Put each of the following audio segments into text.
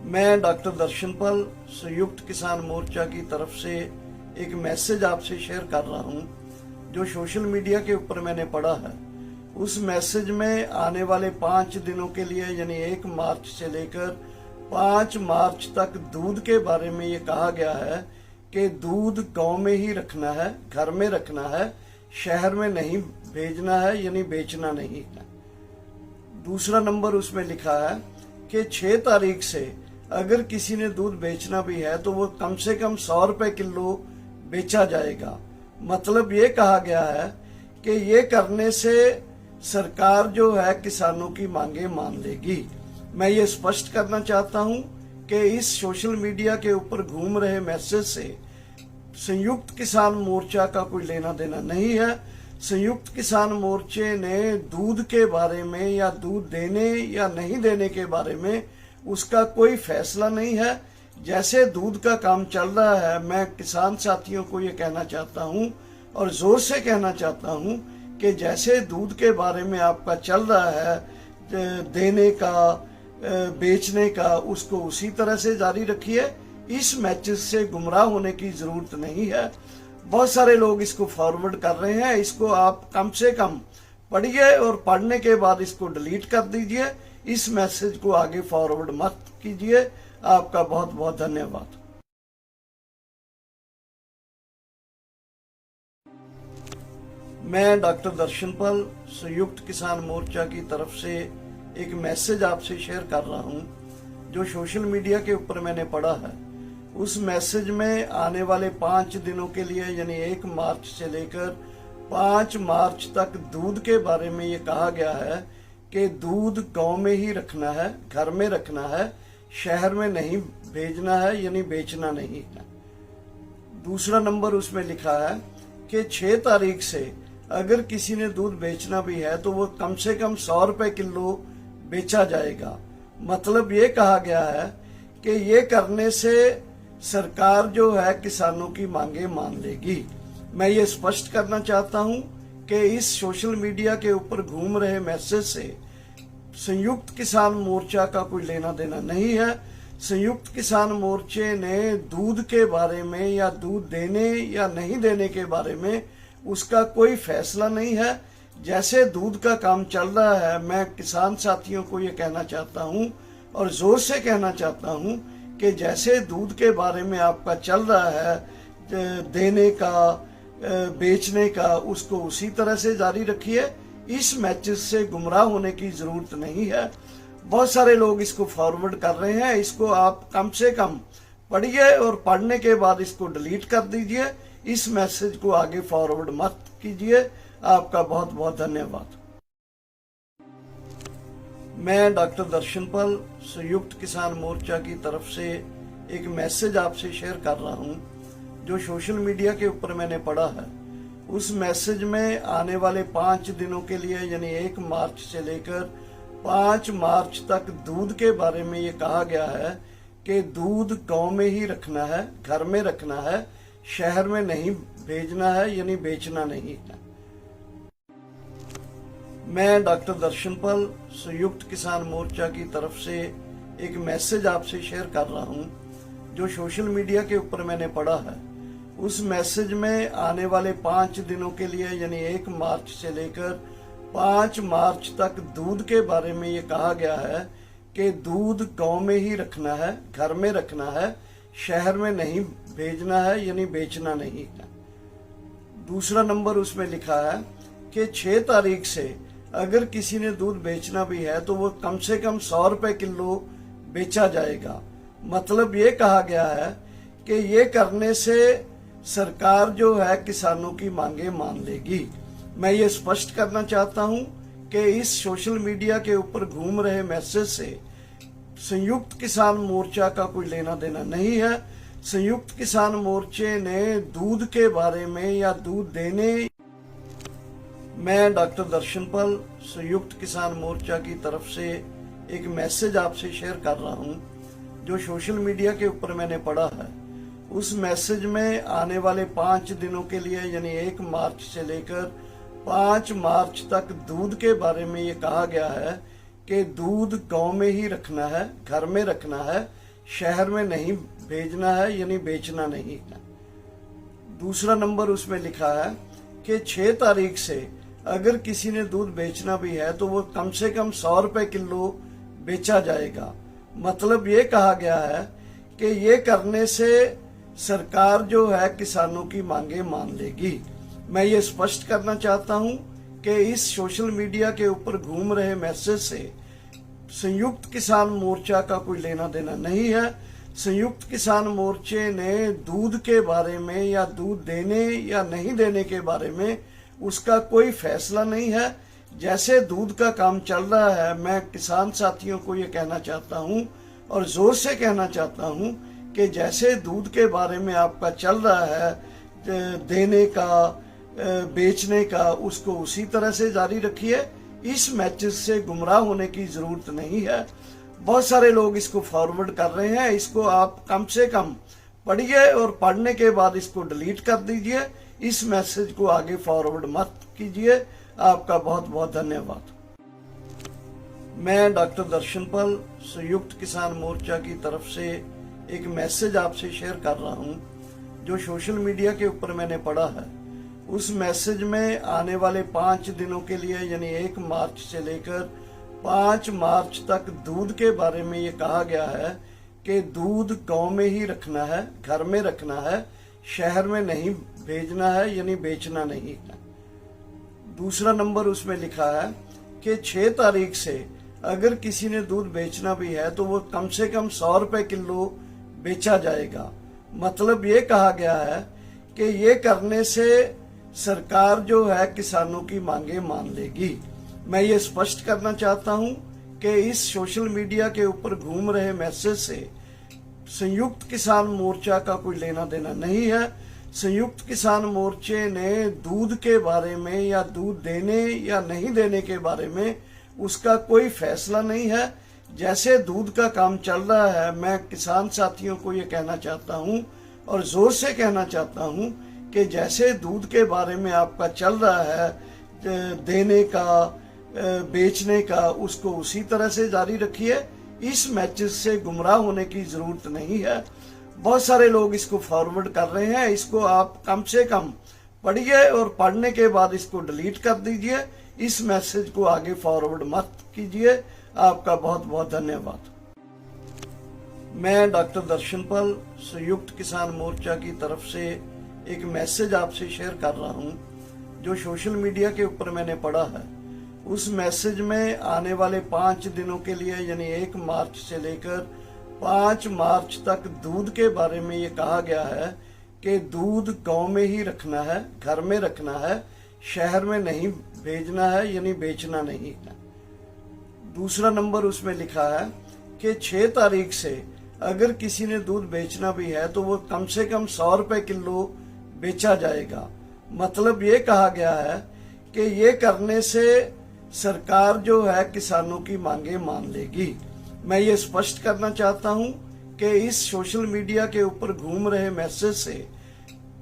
मैं डॉक्टर दर्शनपाल संयुक्त किसान मोर्चा की तरफ से एक मैसेज आपसे शेयर कर रहा हूं जो सोशल मीडिया के ऊपर मैंने पढ़ा है। उस मैसेज में आने वाले 5 दिनों के लिए यानी 1 मार्च से लेकर 5 मार्च तक दूध के बारे में ये कहा गया है कि दूध गांव में ही रखना है, घर में रखना है, शहर में नहीं भेजना है यानी बेचना नहीं है। दूसरा नंबर उसमें लिखा है कि 6 तारीख से अगर किसी ने दूध बेचना भी है तो वो कम से कम 100 रुपए किलो बेचा जाएगा। मतलब ये कहा गया है कि ये करने से सरकार जो है किसानों की मांगे मान लेगी। मैं ये स्पष्ट करना चाहता हूं कि इस सोशल मीडिया के ऊपर घूम रहे मैसेज से संयुक्त किसान मोर्चा का कोई लेना देना नहीं है। संयुक्त किसान मोर्चे ने दूध के बारे में या दूध देने या नहीं देने के बारे में उसका कोई फैसला नहीं है। जैसे दूध का काम चल रहा है, मैं किसान साथियों को ये कहना चाहता हूं और जोर से कहना चाहता हूं कि जैसे दूध के बारे में आपका चल रहा है देने का, बेचने का, उसको उसी तरह से जारी रखिए। इस मैसेज से गुमराह होने की जरूरत नहीं है। बहुत सारे लोग इसको फॉरवर्ड कर रहे हैं। इसको आप कम से कम पढ़िए और पढ़ने के बाद इसको डिलीट कर दीजिए। इस मैसेज को आगे फॉरवर्ड मत कीजिए। आपका बहुत बहुत धन्यवाद। मैं डॉक्टर दर्शनपाल संयुक्त किसान मोर्चा की तरफ से एक मैसेज आपसे शेयर कर रहा हूं जो सोशल मीडिया के ऊपर मैंने पढ़ा है। उस मैसेज में आने वाले 5 दिनों के लिए यानी 1 मार्च से लेकर 5 मार्च तक दूध के बारे में ये कहा गया है कि दूध गांव में ही रखना है, घर में रखना है, शहर में नहीं भेजना है यानी बेचना नहीं है। दूसरा नंबर उसमें लिखा है कि 6 तारीख से अगर किसी ने दूध बेचना भी है तो वो कम से कम 100 रुपए किलो बेचा जाएगा। मतलब ये कहा गया है कि ये करने से सरकार जो है किसानों की मांगे मान लेगी। मैं ये स्पष्ट करना चाहता हूं कि इस सोशल मीडिया के ऊपर घूम रहे मैसेज से संयुक्त किसान मोर्चा का कोई लेना देना नहीं है। संयुक्त किसान मोर्चे ने दूध के बारे में या दूध देने या नहीं देने के बारे में उसका कोई फैसला नहीं है। जैसे दूध का काम चल रहा है, मैं किसान साथियों को ये कहना चाहता हूं और जोर से कहना चाहता हूं कि जैसे दूध के बारे में आपका चल रहा है देने का, बेचने का, उसको उसी तरह से जारी रखिए। इस मैसेज से गुमराह होने की जरूरत नहीं है। बहुत सारे लोग इसको फॉरवर्ड कर रहे हैं। इसको आप कम से कम पढ़िए और पढ़ने के बाद इसको डिलीट कर दीजिए। इस मैसेज को आगे फॉरवर्ड मत कीजिए। आपका बहुत बहुत धन्यवाद। मैं डॉक्टर दर्शनपाल संयुक्त किसान मोर्चा की तरफ से एक मैसेज आपसे शेयर कर रहा हूं जो सोशल मीडिया के ऊपर मैंने पढ़ा है। उस मैसेज में आने वाले 5 दिनों के लिए यानी 1 मार्च से लेकर 5 मार्च तक दूध के बारे में ये कहा गया है कि दूध गांव में ही रखना है, घर में रखना है, शहर में नहीं भेजना है यानी बेचना नहीं है। मैं डॉक्टर दर्शनपाल संयुक्त किसान मोर्चा की तरफ से एक मैसेज आपसे शेयर कर रहा हूं जो सोशल मीडिया के ऊपर मैंने पढ़ा है। उस मैसेज में आने वाले 5 दिनों के लिए यानी 1 मार्च से लेकर 5 मार्च तक दूध के बारे में ये कहा गया है कि दूध गांव में ही रखना है, घर में रखना है, शहर में नहीं भेजना है यानी बेचना नहीं है। दूसरा नंबर उसमें लिखा है कि 6 तारीख से अगर किसी ने दूध बेचना भी है तो वो कम से कम 100 रुपए किलो बेचा जाएगा। मतलब ये कहा गया है कि ये करने से सरकार जो है किसानों की मांगे मान लेगी। मैं ये स्पष्ट करना चाहता हूं कि इस सोशल मीडिया के ऊपर घूम रहे मैसेज से संयुक्त किसान मोर्चा का कोई लेना देना नहीं है। संयुक्त किसान मोर्चे ने दूध के बारे में या दूध देने, मैं डॉक्टर दर्शनपाल संयुक्त किसान मोर्चा की तरफ से एक मैसेज आपसे शेयर कर रहा हूं जो सोशल मीडिया के ऊपर मैंने पढ़ा है। उस मैसेज में आने वाले 5 दिनों के लिए यानी 1 मार्च से लेकर 5 मार्च तक दूध के बारे में ये कहा गया है कि दूध गांव में ही रखना है, घर में रखना है, शहर में नहीं भेजना है, यानी बेचना नहीं है। दूसरा नंबर उसमें लिखा है कि 6 तारीख से अगर किसी ने दूध बेचना भी है तो वो कम से कम 100 रुपए किलो बेचा जाएगा। मतलब ये कहा गया है कि ये करने से सरकार जो है किसानों की मांगे मान लेगी। मैं ये स्पष्ट करना चाहता हूं कि इस सोशल मीडिया के ऊपर घूम रहे मैसेज से संयुक्त किसान मोर्चा का कोई लेना देना नहीं है। संयुक्त किसान मोर्चे ने दूध के बारे में या दूध देने या नहीं देने के बारे में उसका कोई फैसला नहीं है। जैसे दूध का काम चल रहा है, मैं किसान साथियों को ये कहना चाहता हूं और जोर से कहना चाहता हूं कि जैसे दूध के बारे में आपका चल रहा है देने का, बेचने का, उसको उसी तरह से जारी रखिए। इस मैसेज से गुमराह होने की जरूरत नहीं है। बहुत सारे लोग इसको फॉरवर्ड कर रहे हैं। इसको आप कम से कम पढ़िए और पढ़ने के बाद इसको डिलीट कर दीजिए। इस मैसेज को आगे फॉरवर्ड मत कीजिए। आपका बहुत बहुत धन्यवाद। मैं डॉक्टर दर्शनपाल संयुक्त किसान मोर्चा की तरफ से एक मैसेज आपसे शेयर कर रहा हूं जो सोशल मीडिया के ऊपर मैंने पढ़ा है। उस मैसेज में आने वाले 5 दिनों के लिए, यानी 1 मार्च से लेकर 5 मार्च तक दूध के बारे में ये कहा गया है कि दूध गांव में ही रखना है, घर में रखना है, शहर में नहीं भेजना है, यानी बेचना नहीं है। दूसरा नंबर उसमें लिखा है कि 6 तारीख से अगर किसी ने दूध बेचना भी है तो वो कम से कम 100 रुपए किलो बेचा जाएगा। मतलब ये कहा गया है कि ये करने से सरकार जो है किसानों की मांगे मान लेगी। मैं ये स्पष्ट करना चाहता हूं कि इस सोशल मीडिया के ऊपर घूम रहे मैसेज से संयुक्त किसान मोर्चा का कोई लेना देना नहीं है। संयुक्त किसान मोर्चे ने दूध के बारे में या दूध देने या नहीं देने के बारे में उसका कोई फैसला नहीं है। जैसे दूध का काम चल रहा है, मैं किसान साथियों को ये कहना चाहता हूं और जोर से कहना चाहता हूं कि जैसे दूध के बारे में आपका चल रहा है देने का, बेचने का, उसको उसी तरह से जारी रखिए। इस मैसेज से गुमराह होने की जरूरत नहीं है। बहुत सारे लोग इसको फॉरवर्ड कर रहे हैं। इसको आप कम से कम पढ़िए और पढ़ने के बाद इसको डिलीट कर दीजिए। इस मैसेज को आगे फॉरवर्ड मत कीजिए। आपका बहुत बहुत धन्यवाद। मैं डॉक्टर दर्शनपाल संयुक्त किसान मोर्चा की तरफ से एक मैसेज आपसे शेयर कर रहा हूं जो सोशल मीडिया के ऊपर मैंने पढ़ा है। उस मैसेज में आने वाले 5 दिनों के लिए, यानी 1 मार्च से लेकर 5 मार्च तक दूध के बारे में ये कहा गया है कि दूध गांव में ही रखना है, घर में रखना है, शहर में नहीं भेजना है, यानी बेचना नहीं है। दूसरा नंबर उसमें लिखा है कि 6 तारीख से अगर किसी ने दूध बेचना भी है तो वो कम से कम 100 रुपए किलो बेचा जाएगा। मतलब ये कहा गया है कि ये करने से सरकार जो है किसानों की मांगे मान लेगी। मैं ये स्पष्ट करना चाहता हूं कि इस सोशल मीडिया के ऊपर घूम रहे मैसेज से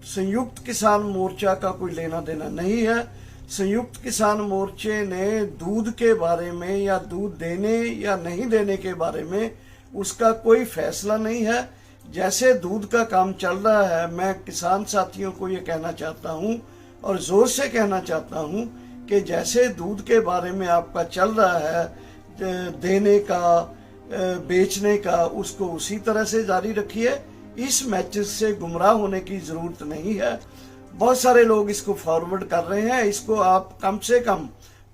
संयुक्त किसान मोर्चा का कोई लेना देना नहीं है। संयुक्त किसान मोर्चे ने दूध के बारे में या दूध देने या नहीं देने के बारे में उसका कोई फैसला नहीं है। जैसे दूध का काम चल रहा है, मैं किसान साथियों को ये कहना चाहता हूं और जोर से कहना चाहता हूं कि जैसे दूध के बारे में आपका चल रहा है देने का, बेचने का, उसको उसी तरह से जारी रखिए। इस मैसेज से गुमराह होने की जरूरत नहीं है। बहुत सारे लोग इसको फॉरवर्ड कर रहे हैं। इसको आप कम से कम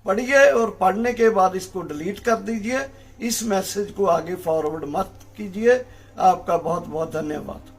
पढ़िए और पढ़ने के बाद इसको डिलीट कर दीजिए। इस मैसेज को आगे फॉरवर्ड मत कीजिए। आपका बहुत बहुत धन्यवाद।